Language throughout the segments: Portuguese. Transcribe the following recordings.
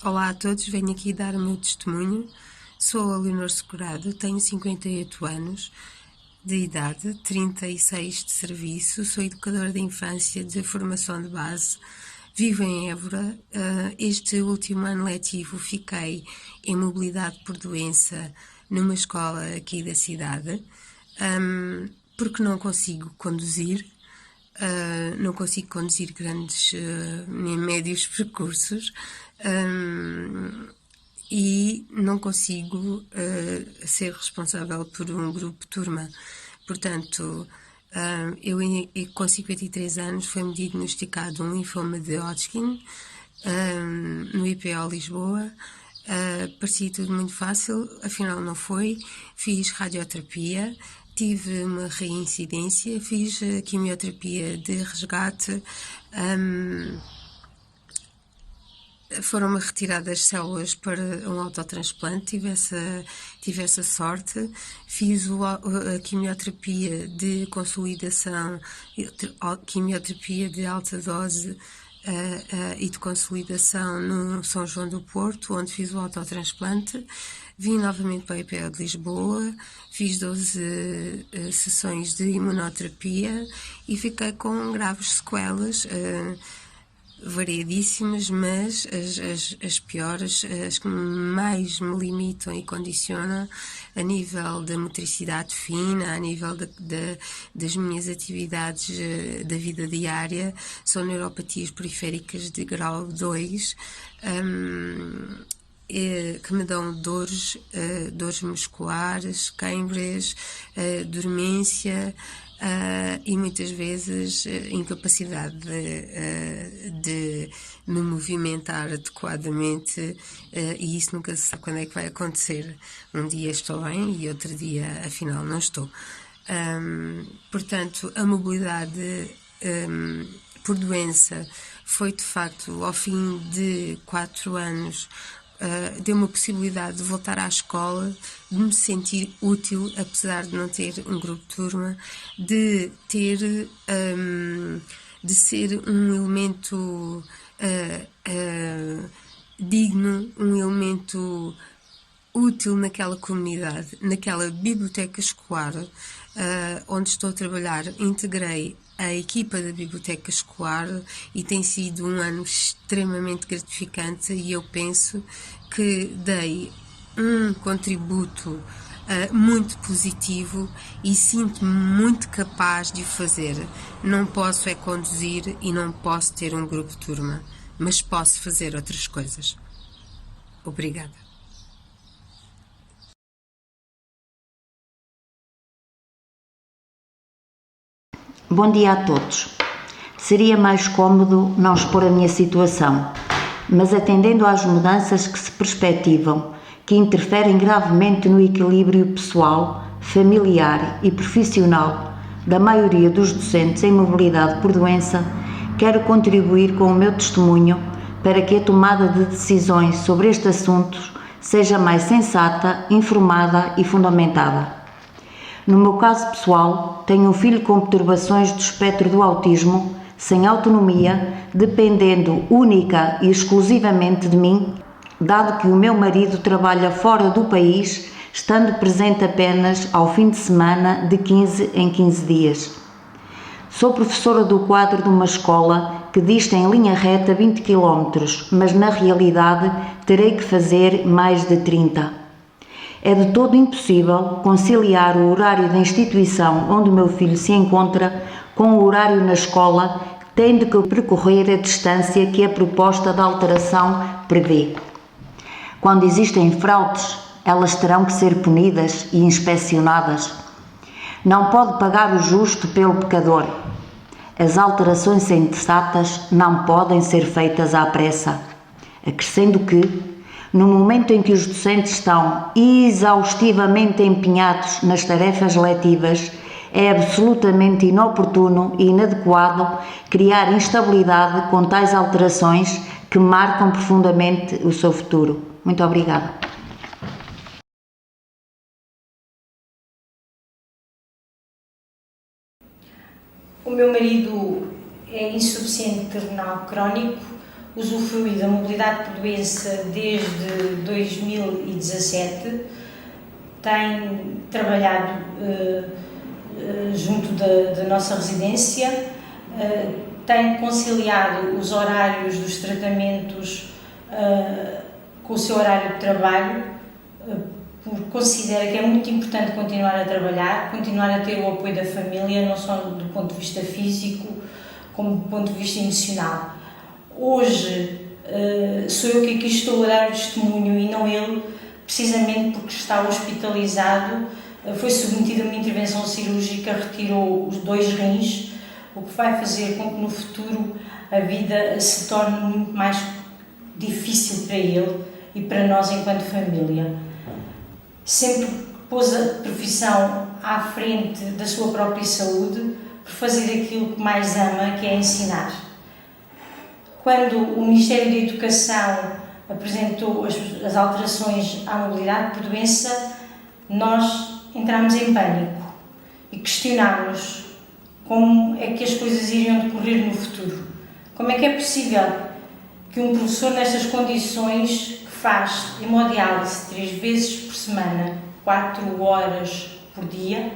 Olá a todos, venho aqui dar o meu testemunho. Sou a Leonor Segurado, tenho 58 anos de idade, 36 de serviço, sou educadora de infância de formação de base, vivo em Évora. Este último ano letivo fiquei em mobilidade por doença numa escola aqui da cidade, porque não consigo conduzir. Não consigo conduzir grandes nem médios percursos, e não consigo ser responsável por um grupo turma. Portanto, eu com 53 anos foi-me diagnosticado um linfoma de Hodgkin no IPO Lisboa. Parecia tudo muito fácil, afinal não foi. Fiz radioterapia, tive uma reincidência, fiz quimioterapia de resgate, foram-me retiradas células para um autotransplante, tive essa sorte. Fiz a quimioterapia de consolidação, quimioterapia de alta dose e de consolidação no São João do Porto, onde fiz o autotransplante. Vim novamente para a IPO de Lisboa, fiz 12 sessões de imunoterapia e fiquei com graves sequelas, variadíssimas, mas as piores, as que mais me limitam e condicionam a nível da motricidade fina, a nível das minhas atividades da vida diária, são neuropatias periféricas de grau 2, que me dão dores musculares, câimbras, dormência, e muitas vezes incapacidade de me movimentar adequadamente, e isso nunca se sabe quando é que vai acontecer. Um dia estou bem e outro dia afinal não estou. Portanto, a mobilidade por doença foi de facto ao fim de 4 anos, deu-me a possibilidade de voltar à escola, de me sentir útil, apesar de não ter um grupo de turma, de ter, de ser um elemento digno, um elemento útil naquela comunidade, naquela biblioteca escolar onde estou a trabalhar. Integrei a equipa da biblioteca escolar e tem sido um ano extremamente gratificante, e eu penso que dei um contributo muito positivo e sinto-me muito capaz de o fazer. Não posso conduzir e não posso ter um grupo de turma, mas posso fazer outras coisas. Obrigada. Bom dia a todos. Seria mais cômodo não expor a minha situação, mas atendendo às mudanças que se perspectivam, que interferem gravemente no equilíbrio pessoal, familiar e profissional da maioria dos docentes em mobilidade por doença, quero contribuir com o meu testemunho para que a tomada de decisões sobre estes assuntos seja mais sensata, informada e fundamentada. No meu caso pessoal, tenho um filho com perturbações do espectro do autismo, sem autonomia, dependendo única e exclusivamente de mim, dado que o meu marido trabalha fora do país, estando presente apenas ao fim de semana de 15 em 15 dias. Sou professora do quadro de uma escola que dista em linha reta 20 km, mas na realidade terei que fazer mais de 30. É de todo impossível conciliar o horário da instituição onde o meu filho se encontra com o horário na escola, tendo que percorrer a distância que a proposta de alteração prevê. Quando existem fraudes, elas terão que ser punidas e inspecionadas. Não pode pagar o justo pelo pecador. As alterações sensatas não podem ser feitas à pressa. Acrescendo que, no momento em que os docentes estão exaustivamente empenhados nas tarefas letivas, é absolutamente inoportuno e inadequado criar instabilidade com tais alterações que marcam profundamente o seu futuro. Muito obrigada. O meu marido é insuficiente renal crónico usufrui da mobilidade por doença desde 2017, tem trabalhado junto da nossa residência, tem conciliado os horários dos tratamentos com o seu horário de trabalho, porque considera que é muito importante continuar a trabalhar, continuar a ter o apoio da família, não só do ponto de vista físico, como do ponto de vista emocional. Hoje sou eu que aqui estou a dar o testemunho e não ele, precisamente porque está hospitalizado, foi submetido a uma intervenção cirúrgica, retirou os 2 rins, o que vai fazer com que no futuro a vida se torne muito mais difícil para ele e para nós enquanto família. Sempre pôs a profissão à frente da sua própria saúde, por fazer aquilo que mais ama, que é ensinar. Quando o Ministério da Educação apresentou as alterações à mobilidade por doença, nós entramos em pânico e questionámos como é que as coisas iriam decorrer no futuro. Como é que é possível que um professor nestas condições, que faz hemodiálise 3 vezes por semana, 4 horas por dia,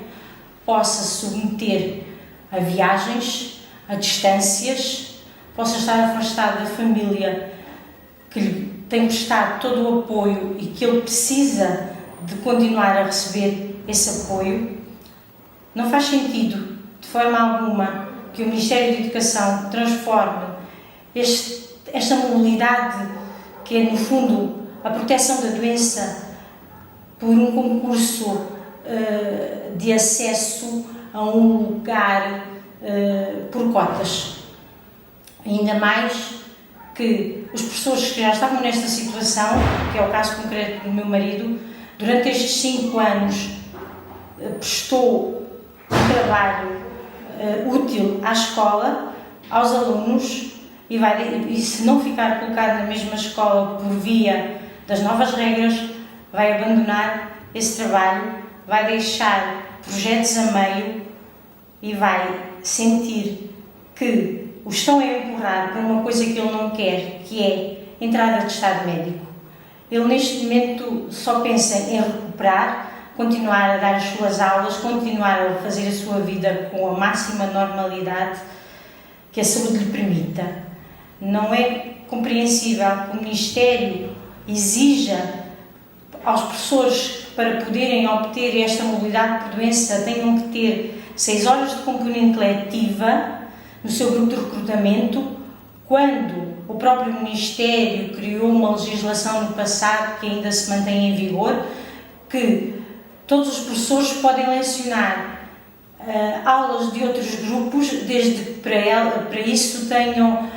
possa submeter a viagens, a distâncias, possa estar afastado da família que lhe tem prestado todo o apoio e que ele precisa de continuar a receber esse apoio? Não faz sentido, de forma alguma, que o Ministério da Educação transforme esta mobilidade, que é, no fundo, a proteção da doença, por um concurso de acesso a um lugar por cotas. Ainda mais que os professores que já estavam nesta situação, que é o caso concreto do meu marido, durante estes 5 anos prestou um trabalho útil à escola, aos alunos, e se não ficar colocado na mesma escola por via das novas regras, vai abandonar esse trabalho, vai deixar projetos a meio e vai sentir que o estão a empurrar para uma coisa que ele não quer, que é entrada de estado médico. Ele neste momento só pensa em recuperar, continuar a dar as suas aulas, continuar a fazer a sua vida com a máxima normalidade que a saúde lhe permita. Não é compreensível que o Ministério exija aos professores, para poderem obter esta mobilidade por doença, tenham que ter 6 horas de componente letiva no seu grupo de recrutamento, quando o próprio Ministério criou uma legislação no passado que ainda se mantém em vigor, que todos os professores podem lecionar aulas de outros grupos, desde que para isso tenham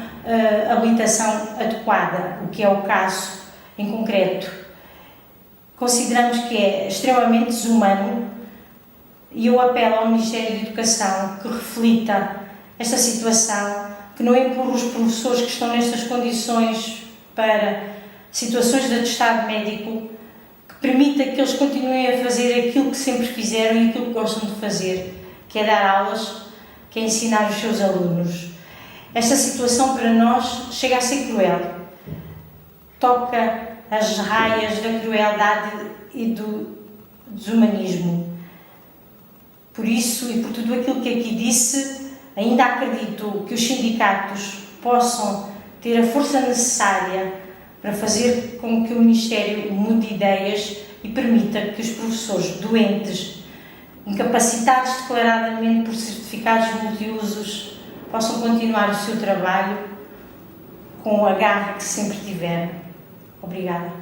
habilitação adequada, o que é o caso em concreto. Consideramos que é extremamente desumano e eu apelo ao Ministério da Educação que reflita esta situação, que não empurre os professores que estão nestas condições para situações de atestado médico, que permita que eles continuem a fazer aquilo que sempre fizeram e aquilo que gostam de fazer, que é dar aulas, que é ensinar os seus alunos. Esta situação para nós chega a ser cruel. Toca as raias da crueldade e do desumanismo. Por isso e por tudo aquilo que aqui disse, ainda acredito que os sindicatos possam ter a força necessária para fazer com que o Ministério mude ideias e permita que os professores doentes, incapacitados declaradamente por certificados multiusos, possam continuar o seu trabalho com a garra que sempre tiveram. Obrigada.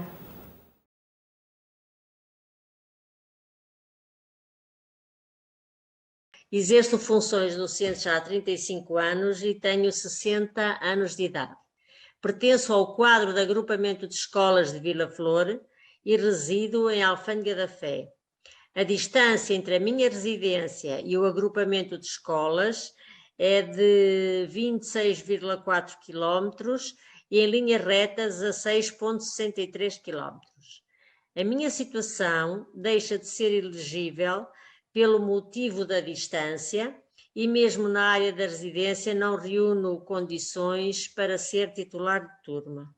Exerço funções docentes já há 35 anos e tenho 60 anos de idade. Pertenço ao quadro de agrupamento de escolas de Vila Flor e resido em Alfândega da Fé. A distância entre a minha residência e o agrupamento de escolas é de 26,4 km e em linhas retas a 6,63 km. A minha situação deixa de ser elegível pelo motivo da distância e mesmo na área da residência não reúno condições para ser titular de turma.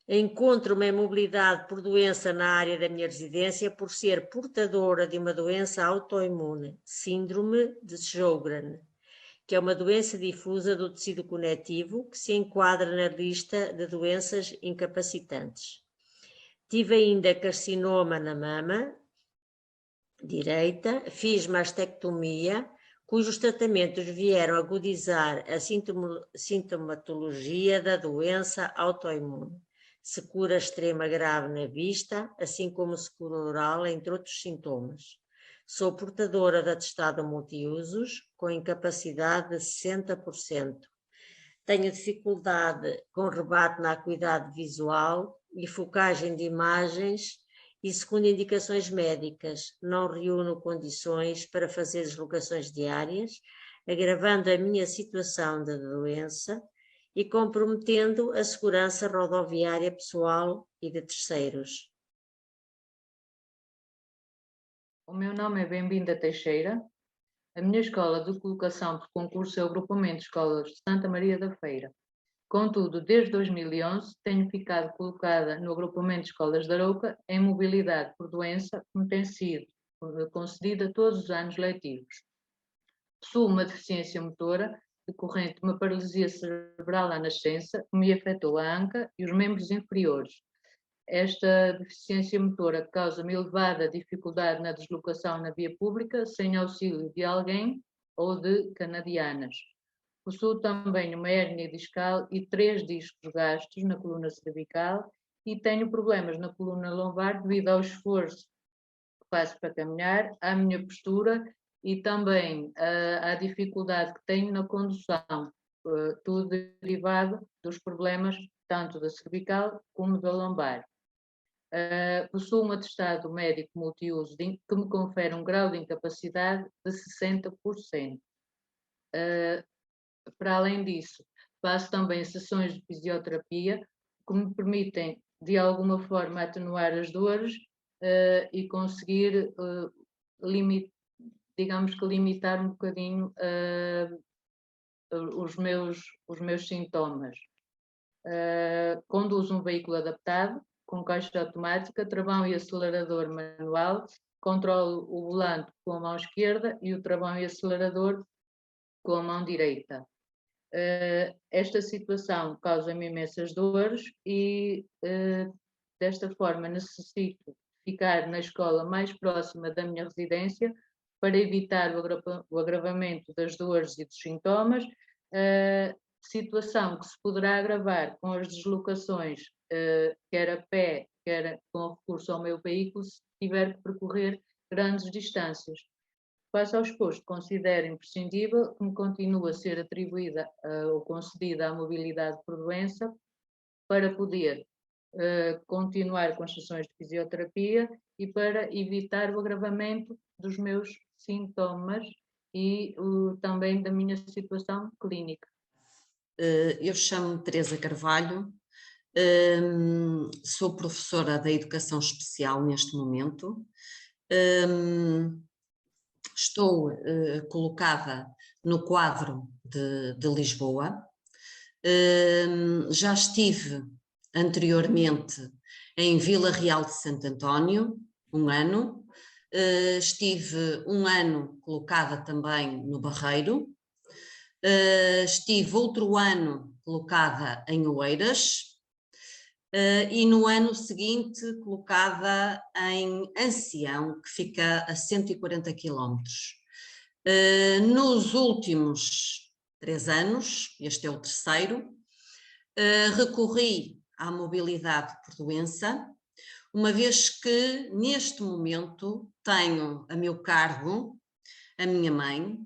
Encontro uma imobilidade por doença na área da minha residência por ser portadora de uma doença autoimune, síndrome de Sjögren, que é uma doença difusa do tecido conectivo que se enquadra na lista de doenças incapacitantes. Tive ainda carcinoma na mama direita, fiz mastectomia, cujos tratamentos vieram agudizar a sintomatologia da doença autoimune. Secura extrema grave na vista, assim como secura oral, entre outros sintomas. Sou portadora de atestado multiusos, com incapacidade de 60%. Tenho dificuldade com rebate na acuidade visual e focagem de imagens e, segundo indicações médicas, não reúno condições para fazer deslocações diárias, agravando a minha situação de doença e comprometendo a segurança rodoviária pessoal e de terceiros. O meu nome é Bem-vinda Teixeira. A minha escola de colocação por concurso é o Agrupamento de Escolas de Santa Maria da Feira. Contudo, desde 2011, tenho ficado colocada no Agrupamento de Escolas de Arouca em mobilidade por doença, como tem sido concedida todos os anos letivos. Possuo uma deficiência motora decorrente de uma paralisia cerebral à nascença, que me afetou a anca e os membros inferiores. Esta deficiência motora causa-me elevada dificuldade na deslocação na via pública, sem auxílio de alguém ou de canadianas. Possuo também uma hérnia discal e 3 discos gastos na coluna cervical e tenho problemas na coluna lombar devido ao esforço que faço para caminhar, à minha postura e também à dificuldade que tenho na condução, tudo derivado dos problemas tanto da cervical como da lombar. Possuo um atestado médico multiuso que me confere um grau de incapacidade de 60%. Para além disso, faço também sessões de fisioterapia que me permitem, de alguma forma, atenuar as dores e conseguir, limitar um bocadinho os meus sintomas. Conduzo um veículo adaptado, com caixa automática, travão e acelerador manual, controlo o volante com a mão esquerda e o travão e acelerador com a mão direita. Esta situação causa-me imensas dores e, desta forma, necessito ficar na escola mais próxima da minha residência para evitar o agravamento das dores e dos sintomas, situação que se poderá agravar com as deslocações, quer a pé, quer com recurso ao meu veículo, se tiver que percorrer grandes distâncias. Face ao exposto, considero imprescindível que me continue a ser atribuída ou concedida a mobilidade por doença para poder continuar com as sessões de fisioterapia e para evitar o agravamento dos meus sintomas e também da minha situação clínica. Eu chamo-me Teresa Carvalho, sou professora da Educação Especial neste momento. Estou colocada no quadro de Lisboa. Já estive anteriormente em Vila Real de Santo António, um ano. Estive um ano colocada também no Barreiro. Estive outro ano colocada em Oeiras. E no ano seguinte colocada em Ancião, que fica a 140 quilómetros. Nos últimos 3 anos, este é o terceiro, recorri à mobilidade por doença, uma vez que neste momento tenho a meu cargo a minha mãe,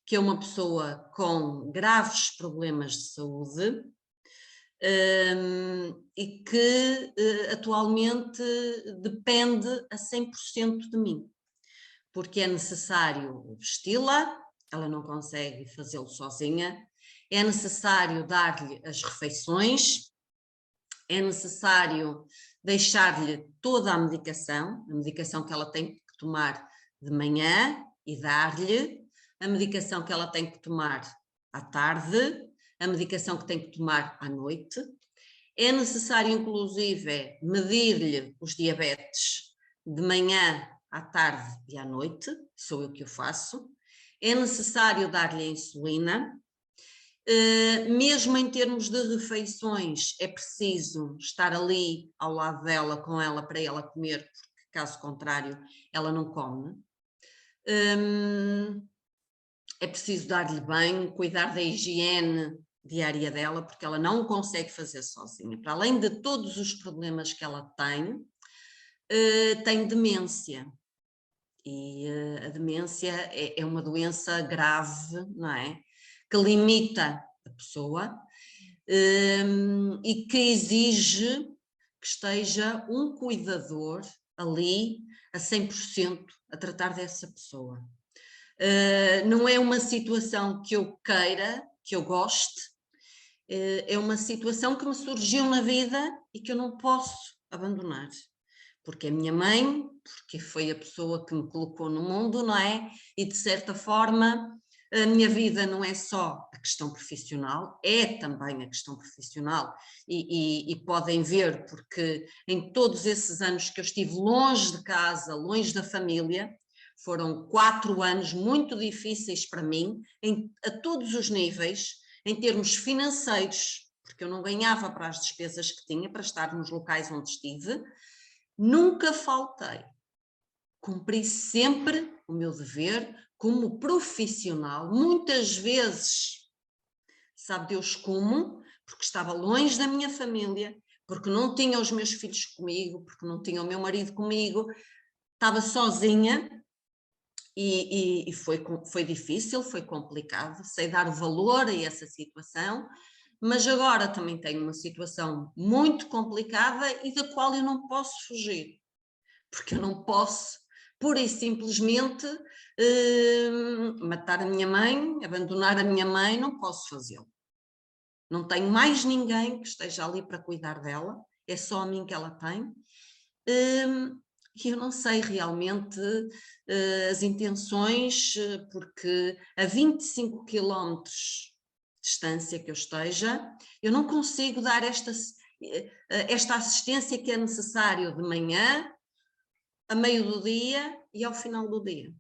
que é uma pessoa com graves problemas de saúde, e que atualmente depende a 100% de mim, porque é necessário vesti-la, ela não consegue fazê-lo sozinha, é necessário dar-lhe as refeições, é necessário deixar-lhe toda a medicação que ela tem que tomar de manhã e dar-lhe, a medicação que ela tem que tomar à tarde, a medicação que tem que tomar à noite. É necessário, inclusive, medir-lhe os diabetes de manhã, à tarde e à noite, sou eu que o faço. É necessário dar-lhe a insulina. Mesmo em termos de refeições, é preciso estar ali ao lado dela, com ela, para ela comer, porque caso contrário ela não come. É preciso dar-lhe banho, cuidar da higiene diária dela, porque ela não consegue fazer sozinha. Para além de todos os problemas que ela tem demência. E a demência é uma doença grave, não é? Que limita a pessoa e que exige que esteja um cuidador ali a 100% a tratar dessa pessoa. Não é uma situação que eu queira, que eu goste, é uma situação que me surgiu na vida e que eu não posso abandonar. Porque é minha mãe, porque foi a pessoa que me colocou no mundo, não é? E de certa forma a minha vida não é só a questão profissional, é também a questão profissional e podem ver, porque em todos esses anos que eu estive longe de casa, longe da família, foram 4 anos muito difíceis para mim, a todos os níveis, em termos financeiros, porque eu não ganhava para as despesas que tinha, para estar nos locais onde estive. Nunca faltei, cumpri sempre o meu dever como profissional, muitas vezes, sabe Deus como, porque estava longe da minha família, porque não tinha os meus filhos comigo, porque não tinha o meu marido comigo, estava sozinha e foi difícil, foi complicado, sei dar valor a essa situação, mas agora também tenho uma situação muito complicada e da qual eu não posso fugir, porque eu não posso, pura e simplesmente, matar a minha mãe, abandonar a minha mãe, não posso fazê-lo. Não tenho mais ninguém que esteja ali para cuidar dela, é só a mim que ela tem. E eu não sei realmente as intenções, porque a 25 quilómetros distância que eu esteja, eu não consigo dar esta assistência que é necessário de manhã, a meio do dia e ao final do dia.